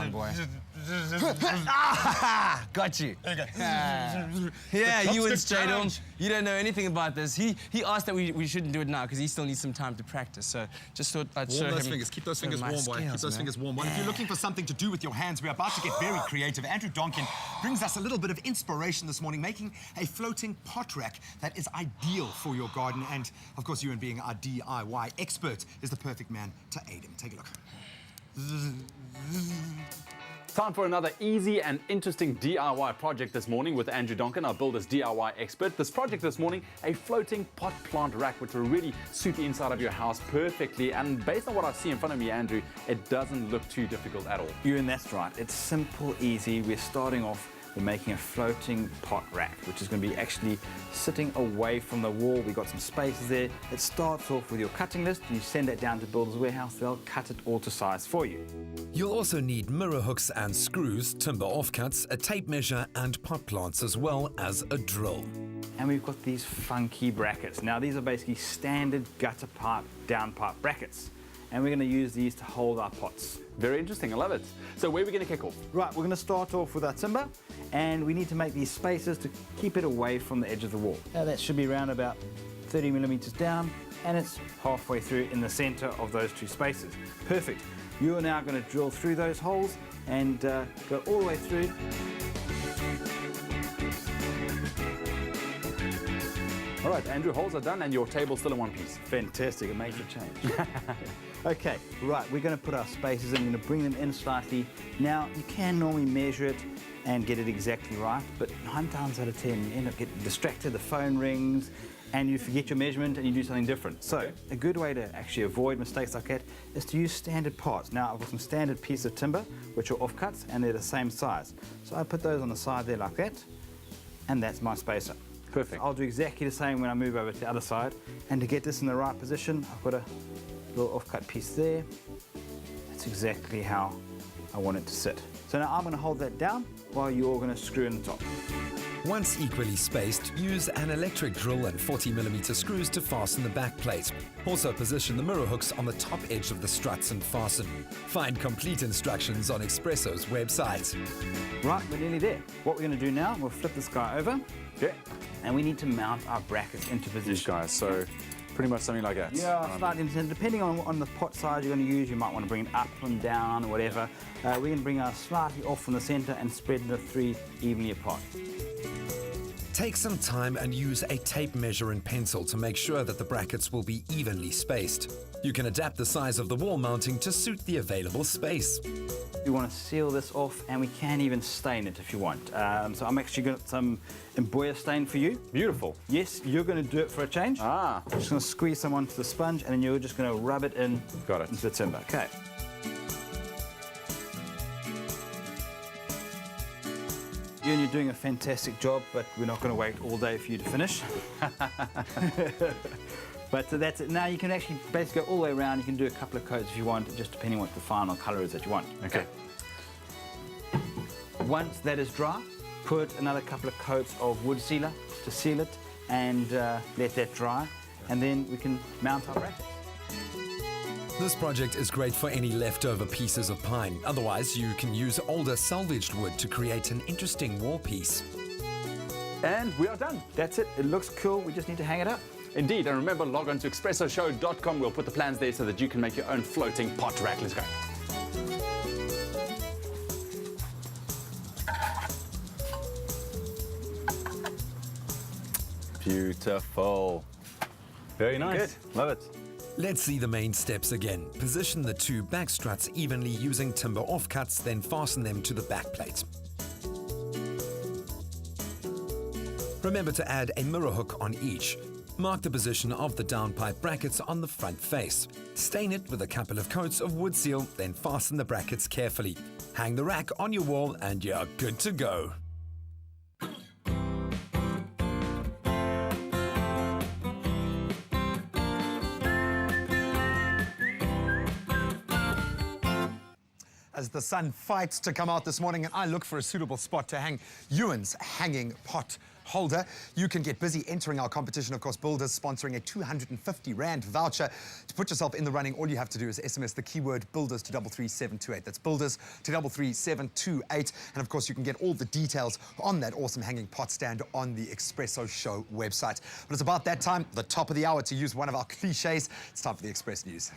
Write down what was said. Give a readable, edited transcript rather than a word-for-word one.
on, boy. Ah, got you. Okay. Yeah, you and straight on. You don't know anything about this. He asked that we shouldn't do it now because he still needs some time to practice. So just thought I'd show him. Warm those fingers. Keep those fingers warm, boy. Keep those fingers warm. Well, if you're looking for something to do with your hands, we're about to get very creative. Andrew Donkin brings us a little bit of inspiration this morning, making a floating pot rack that is ideal for your garden. And, of course, Ewan, being our DIY expert, is the perfect man to aid him. Take a look. Time for another easy and interesting DIY project this morning with Andrew Donkin, our builder's DIY expert. This project this morning, a floating pot plant rack, which will really suit the inside of your house perfectly. And based on what I see in front of me, Andrew, it doesn't look too difficult at all. Ewan, that's right. It's simple, easy. We're starting off with making a floating pot rack, which is going to be actually sitting away from the wall. We've got some spaces there. It starts off with your cutting list. You send that down to Builder's Warehouse. They'll cut it all to size for you. You'll also need mirror hooks and screws, timber offcuts, a tape measure and pot plants, as well as a drill. And we've got these funky brackets. Now, these are basically standard gutter pipe, downpipe brackets. And we're going to use these to hold our pots. Very interesting, I love it. So where are we going to kick off? Right, we're going to start off with our timber, and we need to make these spaces to keep it away from the edge of the wall. Now, that should be around about 30 millimeters down, and it's halfway through in the center of those two spaces. Perfect. You are now going to drill through those holes and go all the way through. All right, Andrew, holes are done and your table's still in one piece. Fantastic, a major change. Okay, right, we're going to put our spaces in, we're going to bring them in slightly. Now, you can normally measure it and get it exactly right, but 9 times out of 10, you end up getting distracted, the phone rings, and you forget your measurement and you do something different. So, a good way to actually avoid mistakes like that is to use standard parts. Now, I've got some standard pieces of timber, which are offcuts, and they're the same size. So I put those on the side there like that, and that's my spacer. Perfect. I'll do exactly the same when I move over to the other side. And to get this in the right position, I've got a little offcut piece there. That's exactly how I want it to sit. So now I'm going to hold that down while you're going to screw in the top. Once equally spaced, use an electric drill and 40mm screws to fasten the back plate. Also position the mirror hooks on the top edge of the struts and fasten. Find complete instructions on Expresso's website. Right, we're nearly there. What we're going to do now, we'll flip this guy over. Okay. And we need to mount our brackets into position. These guys, so pretty much something like that. Yeah, slightly. Depending on the pot size you're going to use, you might want to bring it up and down or whatever. We're going to bring ours slightly off from the center and spread the 3 evenly apart. Take some time and use a tape measure and pencil to make sure that the brackets will be evenly spaced. You can adapt the size of the wall mounting to suit the available space. We want to seal this off, and we can even stain it if you want. So I'm actually got some emboyer stain for you. Beautiful. Yes, you're going to do it for a change. Ah. I'm just going to squeeze some onto the sponge, and then you're just going to rub it in. Got it. Into the timber. Okay. You're doing a fantastic job, but we're not going to wait all day for you to finish. But that's it. Now you can actually basically go all the way around. You can do a couple of coats if you want, just depending what the final colour is that you want. Okay. Once that is dry, put another couple of coats of wood sealer to seal it, and let that dry, and then we can mount our brackets. This project is great for any leftover pieces of pine. Otherwise, you can use older salvaged wood to create an interesting wall piece. And we are done. That's it. It looks cool. We just need to hang it up. Indeed, and remember, log on to expressoshow.com. We'll put the plans there so that you can make your own floating pot rack. Let's go. Beautiful. Very nice. Good. Love it. Let's see the main steps again. Position the 2 back struts evenly using timber offcuts, then fasten them to the back plate. Remember to add a mirror hook on each. Mark the position of the downpipe brackets on the front face. Stain it with a couple of coats of wood seal, then fasten the brackets carefully. Hang the rack on your wall and you're good to go. As the sun fights to come out this morning, and I look for a suitable spot to hang Ewan's hanging pot holder. You can get busy entering our competition. Of course, Builders sponsoring a 250 Rand voucher. To put yourself in the running, all you have to do is SMS the keyword Builders to 33728. That's Builders to 33728. And of course, you can get all the details on that awesome hanging pot stand on the Expresso Show website. But it's about that time, the top of the hour, to use one of our cliches. It's time for the Express News.